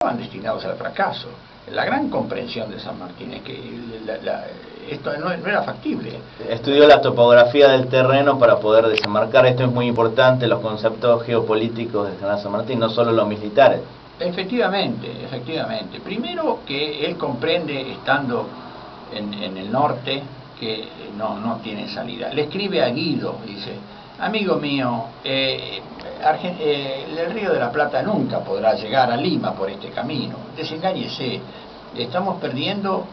estaban destinados al fracaso. La gran comprensión de San Martín es que esto no era factible. Estudió la topografía del terreno para poder desembarcar. Esto es muy importante, los conceptos geopolíticos del general San Martín, no solo los militares. Efectivamente, efectivamente. Primero que él comprende, estando en el norte, que no tiene salida. Le escribe a Guido, dice: amigo mío, el Río de la Plata nunca podrá llegar a Lima por este camino. Desengáñese. Estamos perdiendo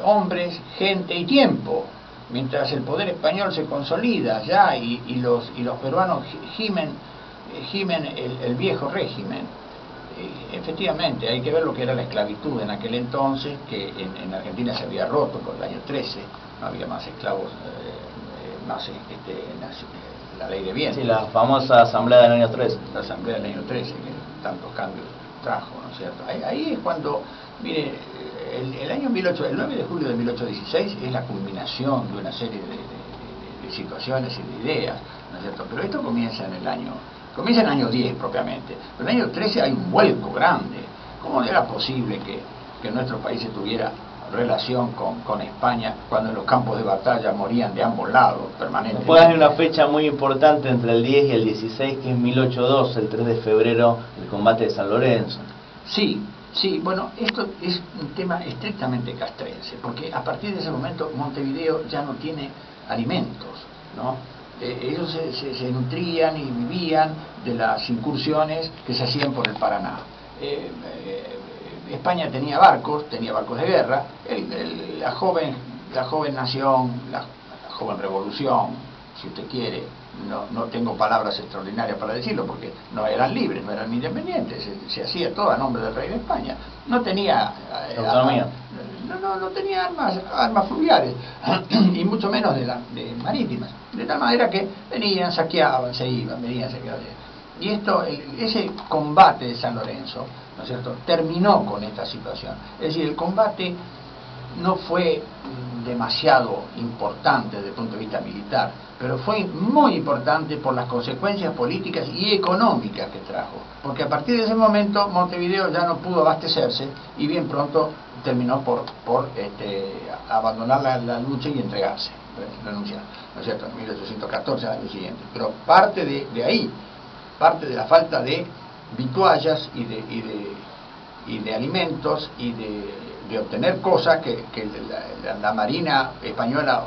hombres, gente y tiempo. Mientras el poder español se consolida ya y los peruanos gimen el viejo régimen. Efectivamente, hay que ver lo que era la esclavitud en aquel entonces, que en Argentina se había roto por el año 13, no había más esclavos, la ley de bienes. Sí, la famosa asamblea del año 13. La asamblea del año 13, que tantos cambios trajo, ¿no es cierto? Ahí es cuando, mire, el 9 de julio de 1816 es la culminación de una serie de situaciones y de ideas, ¿no es cierto? Pero esto comienza en el año 10 propiamente, pero en el año 13 hay un vuelco grande. ¿Cómo era posible que nuestro país tuviera relación con España cuando en los campos de batalla morían de ambos lados permanentemente? Después hay una fecha muy importante entre el 10 y el 16, que es 1812, el 3 de febrero, el combate de San Lorenzo. Sí, bueno, esto es un tema estrictamente castrense, porque a partir de ese momento Montevideo ya no tiene alimentos, ¿no? Ellos se nutrían y vivían de las incursiones que se hacían por el Paraná. España tenía barcos de guerra. La joven nación, la joven revolución, si usted quiere, no tengo palabras extraordinarias para decirlo, porque no eran libres, no eran independientes, se hacía todo a nombre del rey de España. No tenía autonomía. No tenía armas fluviales, y mucho menos de marítimas. De tal manera que venían, saqueaban, se iban, venían, saqueaban. Y ese combate de San Lorenzo, ¿no es cierto?, terminó con esta situación. Es decir, el combate no fue demasiado importante desde el punto de vista militar, pero fue muy importante por las consecuencias políticas y económicas que trajo, porque a partir de ese momento Montevideo ya no pudo abastecerse y bien pronto terminó por abandonar la lucha y entregarse, renunciar, ¿no es cierto?, en 1814, al año siguiente. Pero parte de ahí, parte de la falta de vituallas y de alimentos y de obtener cosas que la Marina española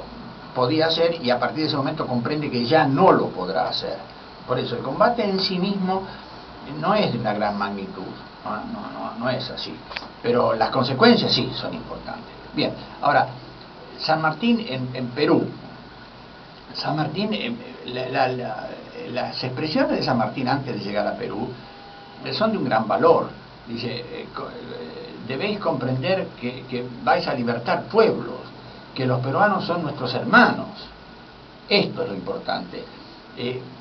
podía hacer, y a partir de ese momento comprende que ya no lo podrá hacer. Por eso el combate en sí mismo no es de una gran magnitud, no es así, pero las consecuencias sí son importantes. Bien, ahora, San Martín en Perú. San Martín, las expresiones de San Martín antes de llegar a Perú son de un gran valor. Dice: debéis comprender que vais a libertar pueblos, que los peruanos son nuestros hermanos. Esto es lo importante.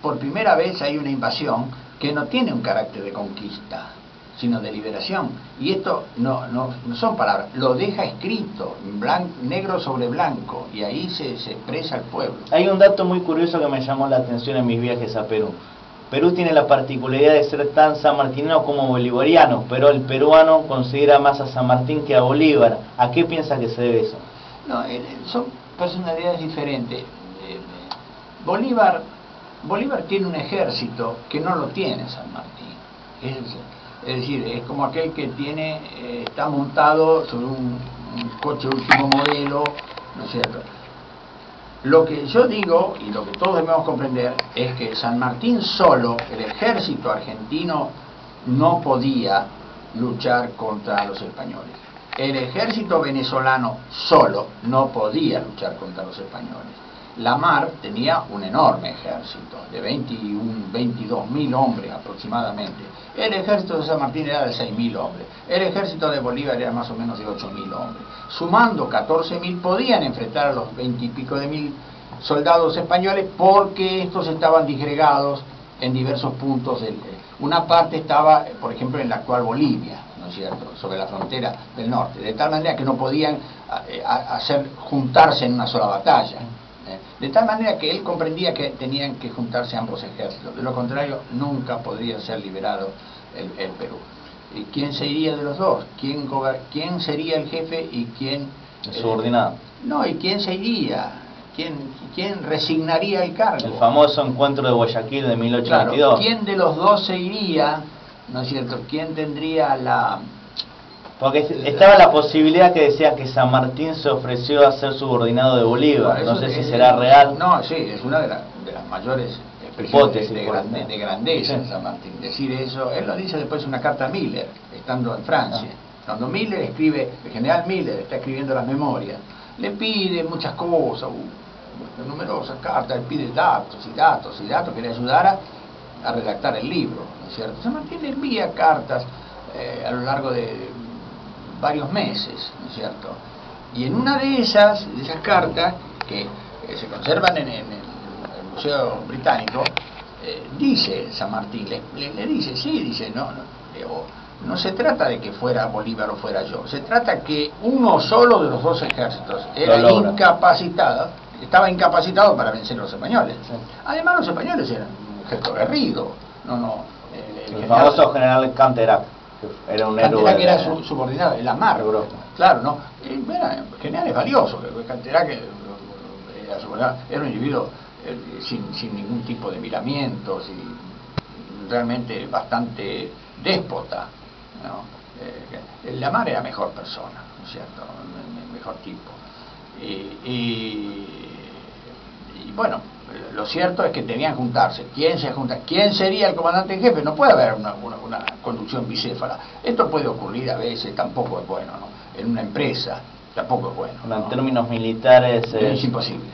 Por primera vez hay una invasión que no tiene un carácter de conquista, sino de liberación. Y esto no son palabras, lo deja escrito, negro sobre blanco, y ahí se expresa el pueblo. Hay un dato muy curioso que me llamó la atención en mis viajes a Perú. Perú tiene la particularidad de ser tan sanmartiniano como bolivariano, pero el peruano considera más a San Martín que a Bolívar. ¿A qué piensa que se debe eso? No, son personalidades diferentes. Bolívar tiene un ejército que no lo tiene San Martín. Es decir, es como aquel que está montado sobre un coche último modelo, ¿no es cierto? Lo que yo digo, y lo que todos debemos comprender, es que San Martín solo, el ejército argentino, no podía luchar contra los españoles. El ejército venezolano solo no podía luchar contra los españoles. La Mar tenía un enorme ejército, de 22.000 hombres aproximadamente. El ejército de San Martín era de 6.000 hombres. El ejército de Bolívar era más o menos de 8.000 hombres. Sumando 14.000 podían enfrentar a los 20 y pico de mil soldados españoles, porque estos estaban disgregados en diversos puntos. Una parte estaba, por ejemplo, en la actual Bolivia, ¿no es cierto?, sobre la frontera del norte, de tal manera que no podían juntarse en una sola batalla. De tal manera que él comprendía que tenían que juntarse ambos ejércitos, de lo contrario nunca podría ser liberado el Perú. ¿quién sería de los dos? ¿Quién sería el jefe y quién... El subordinado. No, ¿y quién se iría? ¿Quién resignaría el cargo? El famoso encuentro de Guayaquil de 1822. Claro, ¿quién de los dos se iría? ¿No es cierto? ¿Quién tendría la...? Porque estaba la posibilidad que decía que San Martín se ofreció a ser subordinado de Bolívar. No sé si será real. No, sí, es una de las mayores expresiones de grandeza en San Martín. Decir eso, él lo dice después en una carta a Miller, estando en Francia. Cuando Miller escribe, el general Miller está escribiendo las memorias, le pide muchas cosas, numerosas cartas, le pide datos que le ayudara a redactar el libro, ¿no es cierto? San Martín le envía cartas a lo largo de varios meses, ¿no es cierto? Y en una de esas cartas, que se conservan en el Museo Británico, dice San Martín, le dice, sí, dice, no se trata de que fuera Bolívar o fuera yo, se trata que uno solo de los dos ejércitos era incapacitado, estaba incapacitado para vencer a los españoles. Sí. Además los españoles eran un ejército guerrido, el famoso general Canterac, que era un héroe. Canterac era su subordinado, el Amar, claro, ¿no? Generales valiosos, Canterac era un individuo sin ningún tipo de miramientos y realmente bastante déspota, ¿no? El Amar era mejor persona, ¿no es cierto? Mejor tipo. Y bueno, lo cierto es que tenían que juntarse. ¿Quién se junta? ¿Quién sería el comandante en jefe? No puede haber una conducción bicéfala. Esto puede ocurrir a veces, tampoco es bueno, ¿no? En una empresa, tampoco es bueno, ¿no? En términos militares es imposible.